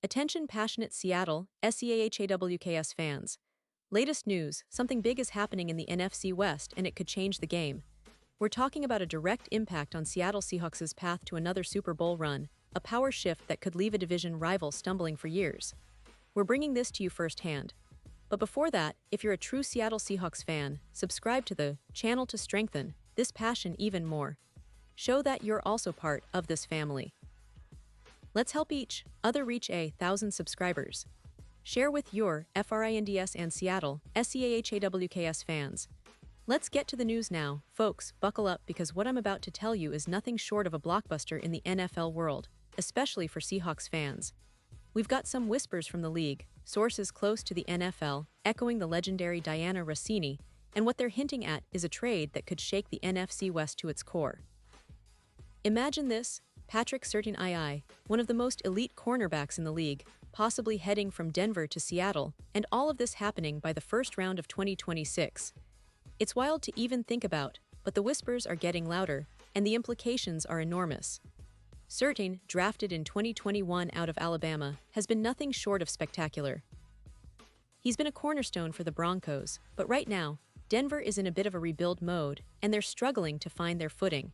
Attention passionate Seattle, SEAHAWKS fans. Latest news, something big is happening in the NFC West and it could change the game. We're talking about a direct impact on Seattle Seahawks' path to another Super Bowl run, a power shift that could leave a division rival stumbling for years. We're bringing this to you firsthand. But before that, if you're a true Seattle Seahawks fan, subscribe to the channel to strengthen this passion even more. Show that you're also part of this family. Let's help each other reach 1,000 subscribers. Share with your FRINDS and Seattle, SEAHAWKS fans. Let's get to the news now, folks, buckle up because what I'm about to tell you is nothing short of a blockbuster in the NFL world, especially for Seahawks fans. We've got some whispers from the league, sources close to the NFL, echoing the legendary Diana Rossini, and what they're hinting at is a trade that could shake the NFC West to its core. Imagine this, Patrick Surtain, one of the most elite cornerbacks in the league, possibly heading from Denver to Seattle, and all of this happening by the first round of 2026. It's wild to even think about, but the whispers are getting louder, and the implications are enormous. Surtain, drafted in 2021 out of Alabama, has been nothing short of spectacular. He's been a cornerstone for the Broncos, but right now, Denver is in a bit of a rebuild mode, and they're struggling to find their footing.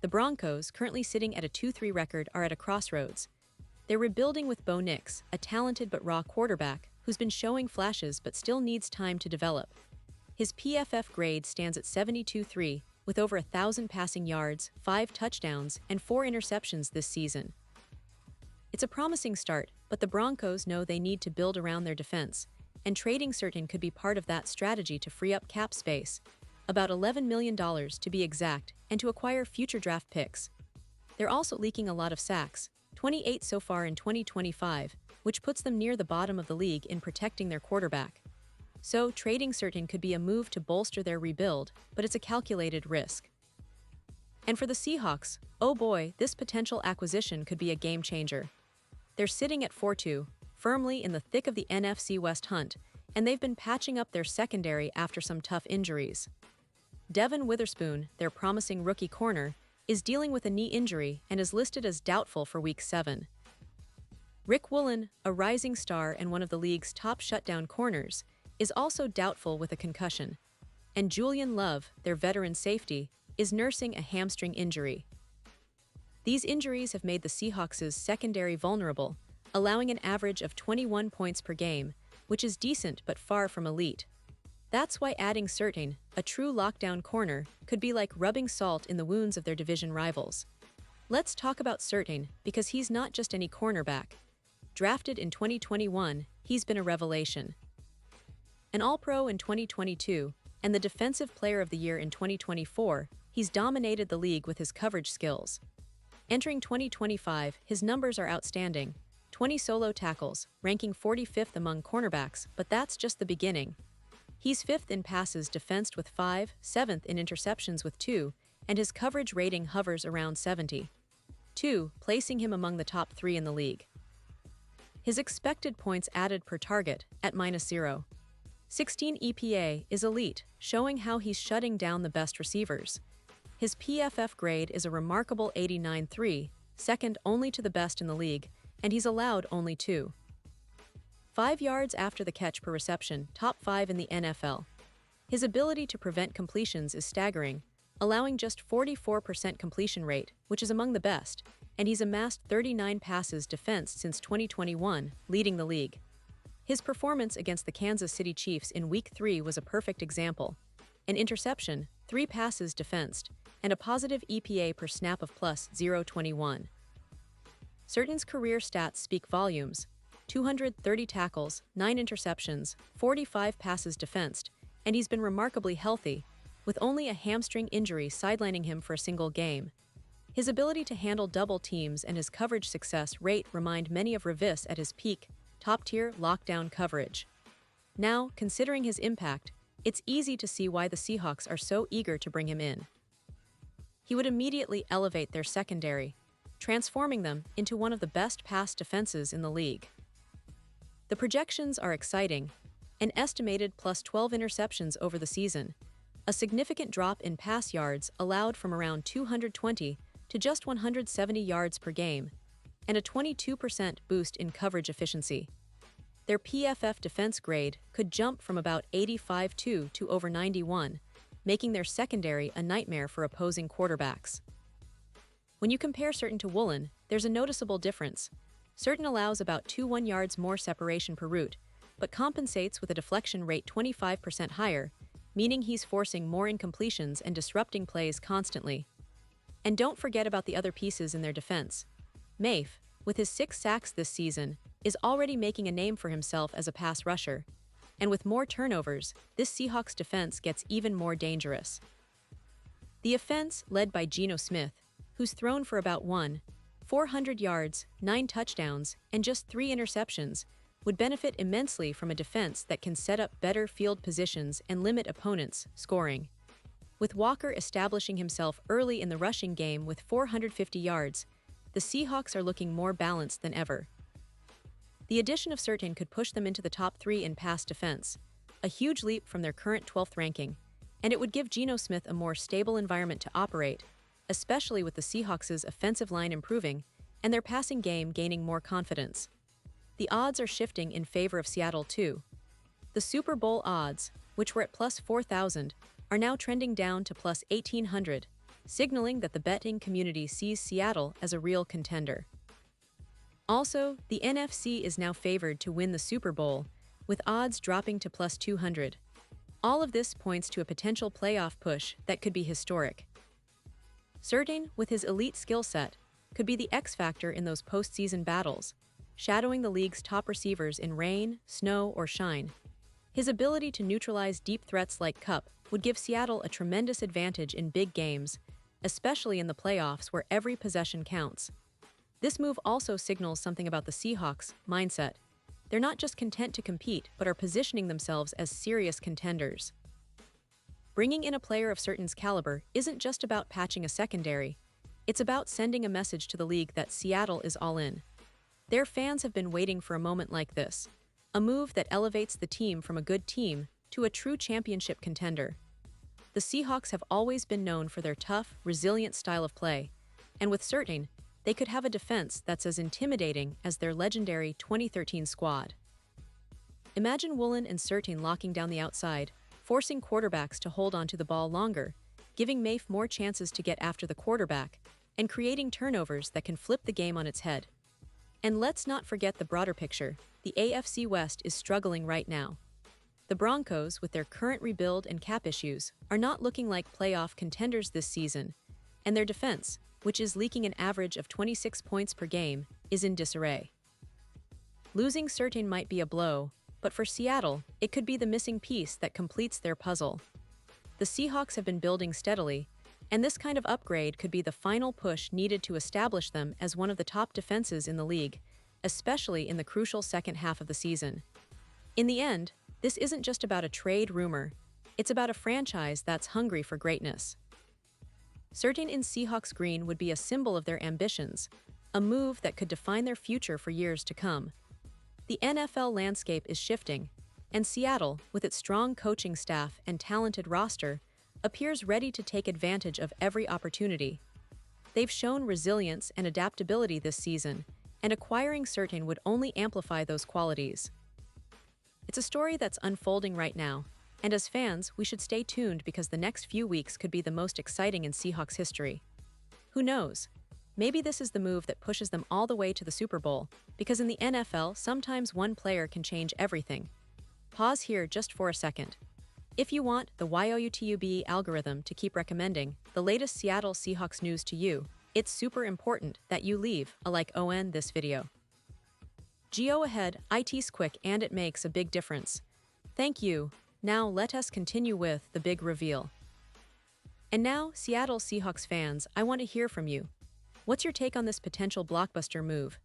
The Broncos, currently sitting at a 2-3 record, are at a crossroads. They're rebuilding with Bo Nix, a talented but raw quarterback who's been showing flashes but still needs time to develop. His PFF grade stands at 72.3, with over 1,000 passing yards, 5 touchdowns, and 4 interceptions this season. It's a promising start, but the Broncos know they need to build around their defense, and trading Surtain could be part of that strategy to free up cap space, about $11 million to be exact, and to acquire future draft picks. They're also leaking a lot of sacks, 28 so far in 2025, which puts them near the bottom of the league in protecting their quarterback. So, trading Surtain could be a move to bolster their rebuild, but it's a calculated risk. And for the Seahawks, oh boy, this potential acquisition could be a game changer. They're sitting at 4-2, firmly in the thick of the NFC West hunt, and they've been patching up their secondary after some tough injuries. Devin Witherspoon, their promising rookie corner, is dealing with a knee injury and is listed as doubtful for Week 7. Rick Woolen, a rising star and one of the league's top shutdown corners, is also doubtful with a concussion. And Julian Love, their veteran safety, is nursing a hamstring injury. These injuries have made the Seahawks' secondary vulnerable, allowing an average of 21 points per game, which is decent but far from elite. That's why adding Surtain, a true lockdown corner, could be like rubbing salt in the wounds of their division rivals. Let's talk about Surtain because he's not just any cornerback. Drafted in 2021, he's been a revelation. An All-Pro in 2022, and the Defensive Player of the Year in 2024, he's dominated the league with his coverage skills. Entering 2025, his numbers are outstanding. 20 solo tackles, ranking 45th among cornerbacks, but that's just the beginning. He's 5th in passes defensed with 5, 7th in interceptions with 2, and his coverage rating hovers around 72, placing him among the top 3 in the league. His expected points added per target, at -0. 16 EPA is elite, showing how he's shutting down the best receivers. His PFF grade is a remarkable 89.3, second only to the best in the league, and he's allowed only 2.5 yards after the catch per reception, top 5 in the NFL. His ability to prevent completions is staggering, allowing just 44% completion rate, which is among the best, and he's amassed 39 passes defensed since 2021, leading the league. His performance against the Kansas City Chiefs in Week 3 was a perfect example. An interception, 3 passes defensed, and a positive EPA per snap of +0.21. Surtain's career stats speak volumes. 230 tackles, 9 interceptions, 45 passes defensed, and he's been remarkably healthy, with only a hamstring injury sidelining him for a single game. His ability to handle double teams and his coverage success rate remind many of Revis at his peak, top-tier lockdown coverage. Now, considering his impact, it's easy to see why the Seahawks are so eager to bring him in. He would immediately elevate their secondary, transforming them into one of the best pass defenses in the league. The projections are exciting, an estimated +12 interceptions over the season, a significant drop in pass yards allowed from around 220 to just 170 yards per game, and a 22% boost in coverage efficiency. Their PFF defense grade could jump from about 85.2 to over 91, making their secondary a nightmare for opposing quarterbacks. When you compare Certain to Woolen, there's a noticeable difference. Certain allows about 2 yards more separation per route, but compensates with a deflection rate 25% higher, meaning he's forcing more incompletions and disrupting plays constantly. And don't forget about the other pieces in their defense. Mafe, with his 6 sacks this season, is already making a name for himself as a pass rusher. And with more turnovers, this Seahawks defense gets even more dangerous. The offense, led by Geno Smith, who's thrown for about 400 yards, 9 touchdowns, and just 3 interceptions, would benefit immensely from a defense that can set up better field positions and limit opponents' scoring. With Walker establishing himself early in the rushing game with 450 yards, the Seahawks are looking more balanced than ever. The addition of Certain could push them into the top 3 in pass defense, a huge leap from their current 12th ranking, and it would give Geno Smith a more stable environment to operate, especially with the Seahawks' offensive line improving and their passing game gaining more confidence. The odds are shifting in favor of Seattle too. The Super Bowl odds, which were at plus 4,000, are now trending down to plus 1,800, signaling that the betting community sees Seattle as a real contender. Also, the NFC is now favored to win the Super Bowl, with odds dropping to plus 200. All of this points to a potential playoff push that could be historic. Certain, with his elite skill set, could be the X factor in those postseason battles, shadowing the league's top receivers in rain, snow, or shine. His ability to neutralize deep threats like Kupp would give Seattle a tremendous advantage in big games, especially in the playoffs where every possession counts. This move also signals something about the Seahawks' mindset. They're not just content to compete, but are positioning themselves as serious contenders. Bringing in a player of Certain's caliber isn't just about patching a secondary. It's about sending a message to the league that Seattle is all in. Their fans have been waiting for a moment like this, a move that elevates the team from a good team to a true championship contender. The Seahawks have always been known for their tough, resilient style of play, and with Certain, they could have a defense that's as intimidating as their legendary 2013 squad. Imagine Woolen and Certain locking down the outside, forcing quarterbacks to hold onto the ball longer, giving Mafe more chances to get after the quarterback, and creating turnovers that can flip the game on its head. And let's not forget the broader picture. The AFC West is struggling right now. The Broncos, with their current rebuild and cap issues, are not looking like playoff contenders this season, and their defense, which is leaking an average of 26 points per game, is in disarray. Losing Certain might be a blow, but for Seattle, it could be the missing piece that completes their puzzle. The Seahawks have been building steadily, and this kind of upgrade could be the final push needed to establish them as one of the top defenses in the league, especially in the crucial second half of the season. In the end, this isn't just about a trade rumor, it's about a franchise that's hungry for greatness. Certain in Seahawks green would be a symbol of their ambitions, a move that could define their future for years to come. The NFL landscape is shifting, and Seattle, with its strong coaching staff and talented roster, appears ready to take advantage of every opportunity. They've shown resilience and adaptability this season, and acquiring Certain would only amplify those qualities. It's a story that's unfolding right now, and as fans, we should stay tuned because the next few weeks could be the most exciting in Seahawks history. Who knows? Maybe this is the move that pushes them all the way to the Super Bowl, because in the NFL, sometimes one player can change everything. Pause here just for a second. If you want the YouTube algorithm to keep recommending the latest Seattle Seahawks news to you, it's super important that you leave a like on this video. Go ahead, it's quick and it makes a big difference. Thank you. Now let us continue with the big reveal. And now, Seattle Seahawks fans, I want to hear from you. What's your take on this potential blockbuster move?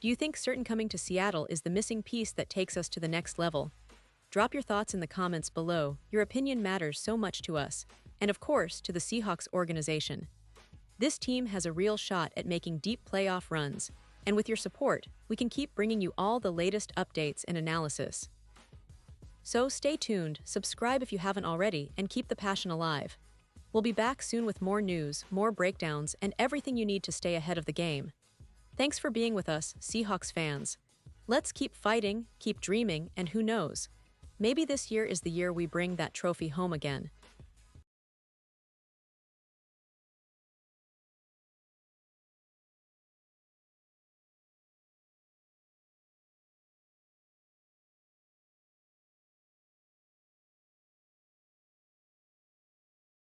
Do you think Certain coming to Seattle is the missing piece that takes us to the next level? Drop your thoughts in the comments below. Your opinion matters so much to us, and of course, to the Seahawks organization. This team has a real shot at making deep playoff runs, and with your support, we can keep bringing you all the latest updates and analysis. So stay tuned, subscribe if you haven't already, and keep the passion alive. We'll be back soon with more news, more breakdowns, and everything you need to stay ahead of the game. Thanks for being with us, Seahawks fans. Let's keep fighting, keep dreaming, and who knows? Maybe this year is the year we bring that trophy home again.